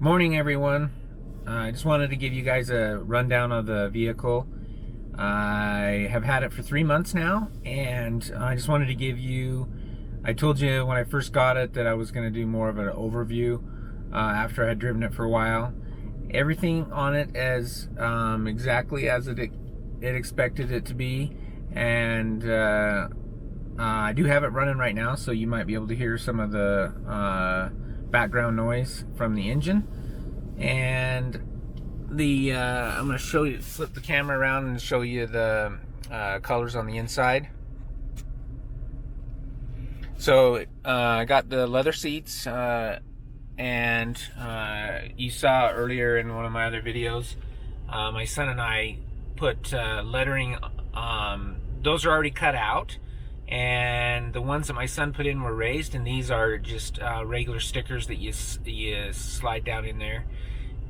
Morning, everyone. I just wanted to give you guys a rundown of the vehicle. I have had it for 3 months now, and I just wanted to give you, I told you when I first got it that I was going to do more of an overview after I had driven it for a while. Everything on it is exactly as it expected it to be, and I do have it running right now, so you might be able to hear some of the background noise from the engine. And the I'm going to show you, flip the camera around and show you the colors on the inside. So I got the leather seats, and you saw earlier in one of my other videos, my son and I put lettering. Those are already cut out, and the ones that my son put in were raised, and these are just regular stickers that you slide down in there.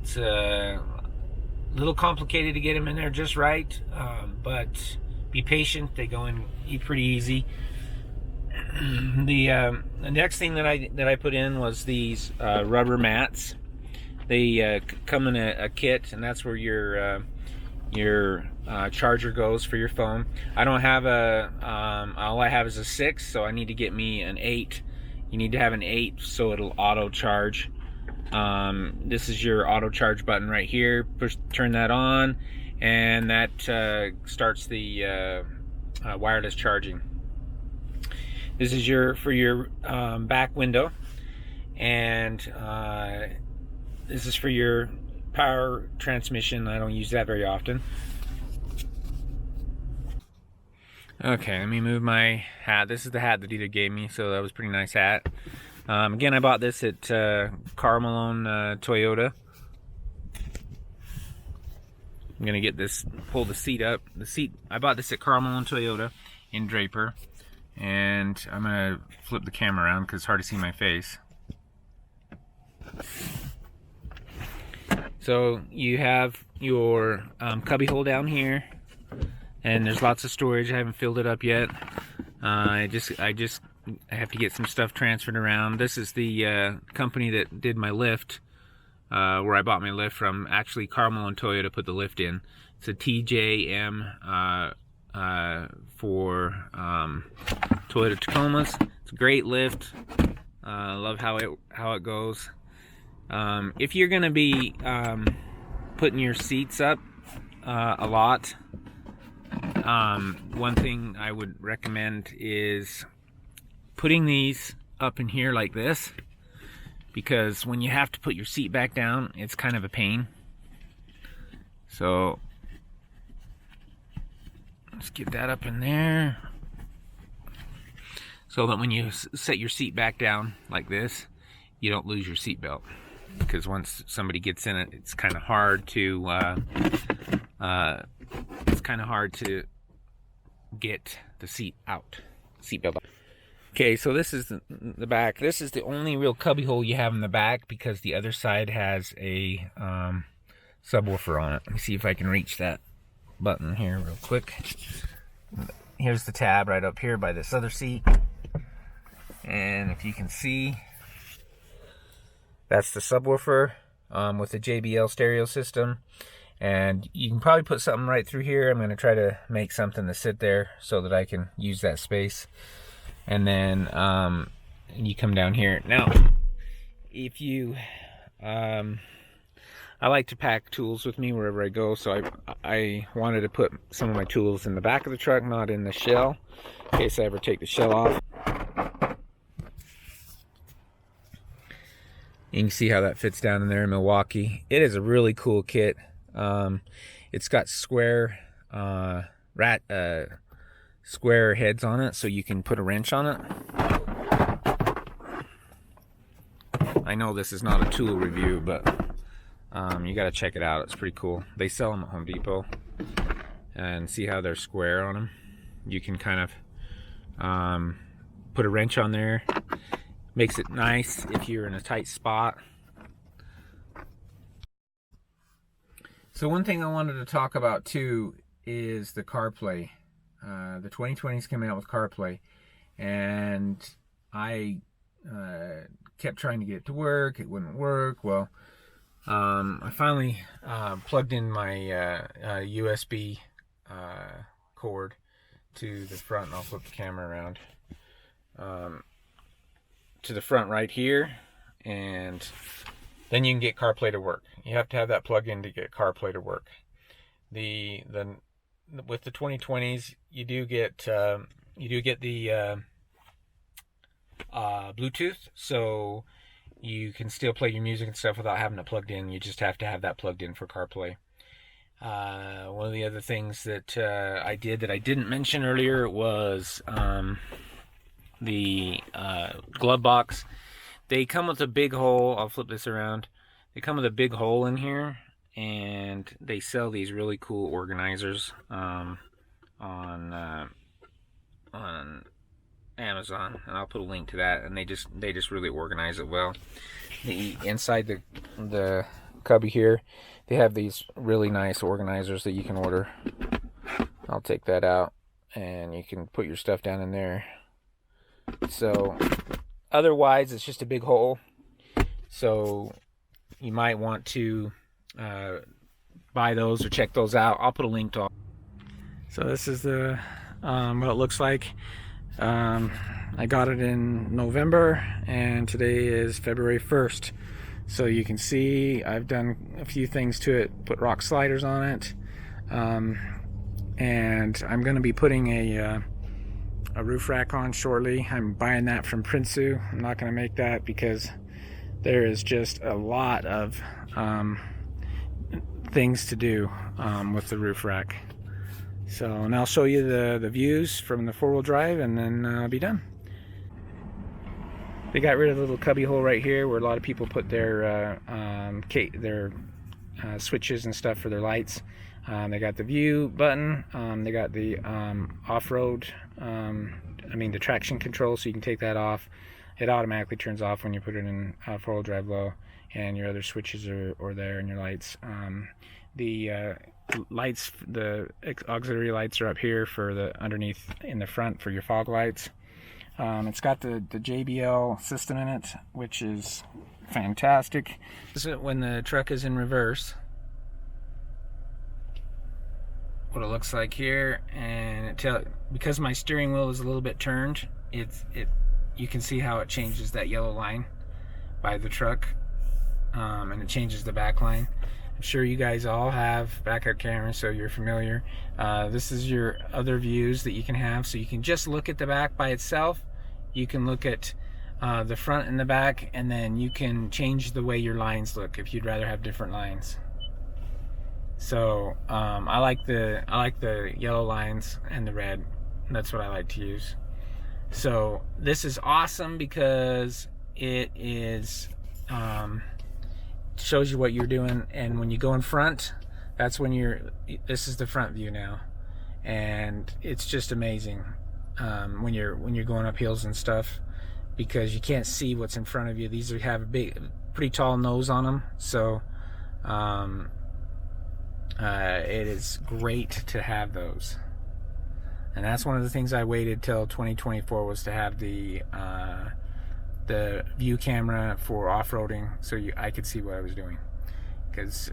It's a little complicated to get them in there just right, but be patient. They go in pretty easy. The next thing that I put in was these rubber mats. They come in a kit, and that's where your charger goes for your phone. I don't have all I have is a 6, so I need to get me an 8. You need to have an 8 so it'll auto charge. This is your auto charge button right here. Turn that on, and that starts the wireless charging. This is for your back window, and this is for your power transmission. I don't use that very often. Okay, let me move my hat. This is the hat that Dita gave me, so that was a pretty nice hat. Again, I bought this at Carmelone Toyota. I'm gonna get this, pull the seat up. I bought this at Carmelone Toyota in Draper, and I'm gonna flip the camera around because it's hard to see my face. So you have your cubby hole down here, and there's lots of storage. I haven't filled it up yet. I have to get some stuff transferred around. This is the company that did my lift, where I bought my lift from. Actually, Carmel and Toyota put the lift in. It's a TJM for Toyota Tacomas. It's a great lift. I love how it goes. If you're gonna be putting your seats up a lot, one thing I would recommend is putting these up in here like this, because when you have to put your seat back down, it's kind of a pain. So let's get that up in there, so that when you set your seat back down like this, you don't lose your seat belt. Because once somebody gets in it, it's kind of hard to get the seat out, seatbelt out. Okay, so this is the back. This is the only real cubby hole you have in the back, because the other side has a subwoofer on it. Let me see if I can reach that button here real quick. Here's the tab right up here by this other seat, and if you can see, that's the subwoofer with the JBL stereo system. And you can probably put something right through here. I'm going to try to make something to sit there so that I can use that space. And then you come down here. Now, if you, I like to pack tools with me wherever I go, so I wanted to put some of my tools in the back of the truck, not in the shell, in case I ever take the shell off. You can see how that fits down in there in Milwaukee. It is a really cool kit. It's got square square heads on it, so you can put a wrench on it. I know this is not a tool review, but you got to check it out. It's pretty cool. They sell them at Home Depot, and see how they're square on them. You can kind of put a wrench on there. Makes it nice if you're in a tight spot. So one thing I wanted to talk about too is the CarPlay. The 2020's coming out with CarPlay, and I kept trying to get it to work. It wouldn't work. Well, I finally plugged in my USB cord to the front, and I'll flip the camera around to the front right here, and then you can get CarPlay to work. You have to have that plug in to get CarPlay to work. With the 2020s, you do get the Bluetooth, so you can still play your music and stuff without having it plugged in. You just have to have that plugged in for CarPlay. One of the other things that I did that I didn't mention earlier was the glove box. They come with a big hole. I'll flip this around. They come with a big hole in here, and they sell these really cool organizers on Amazon, and I'll put a link to that. And they just really organize it well. Inside the cubby here, they have these really nice organizers that you can order. I'll take that out, and you can put your stuff down in there. So otherwise, it's just a big hole. So you might want to buy those or check those out. I'll put a link to all. So this is the what it looks like. I got it in November, and today is February 1st. So you can see I've done a few things to it, put rock sliders on it, and I'm going to be putting a roof rack on shortly. I'm buying that from Prinsu. I'm not going to make that because there is just a lot of things to do with the roof rack. So, and I'll show you the views from the four-wheel drive, and then I'll be done. They got rid of the little cubby hole right here where a lot of people put their switches and stuff for their lights. They got the view button. They got the off-road, the traction control, so you can take that off. It automatically turns off when you put it in four-wheel drive low, and your other switches are there, and your lights. The lights, the auxiliary lights are up here for the underneath in the front for your fog lights. It's got the JBL system in it, which is fantastic. This is when the truck is in reverse. What it looks like here, and because my steering wheel is a little bit turned, you can see how it changes that yellow line by the truck, and it changes the back line. I'm sure you guys all have backup cameras, so you're familiar. This is your other views that you can have. So you can just look at the back by itself. You can look at the front and the back, and then you can change the way your lines look if you'd rather have different lines. So I like the yellow lines and the red. That's what I like to use. So this is awesome because it is shows you what you're doing, and when you go in front, that's when this is the front view now, and it's just amazing when you're going up hills and stuff, because you can't see what's in front of you. These have a pretty tall nose on them, so it is great to have those. And that's one of the things I waited till 2024 was to have the view camera for off-roading, so I could see what I was doing, because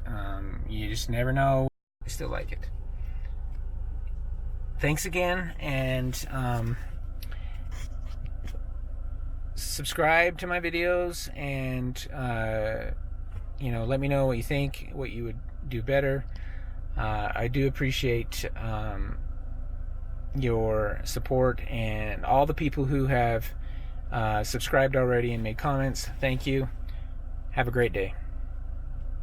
you just never know. I still like it. Thanks again, and subscribe to my videos, and let me know what you think, what you would do better. I do appreciate your support, and all the people who have subscribed already and made comments. Thank you. Have a great day.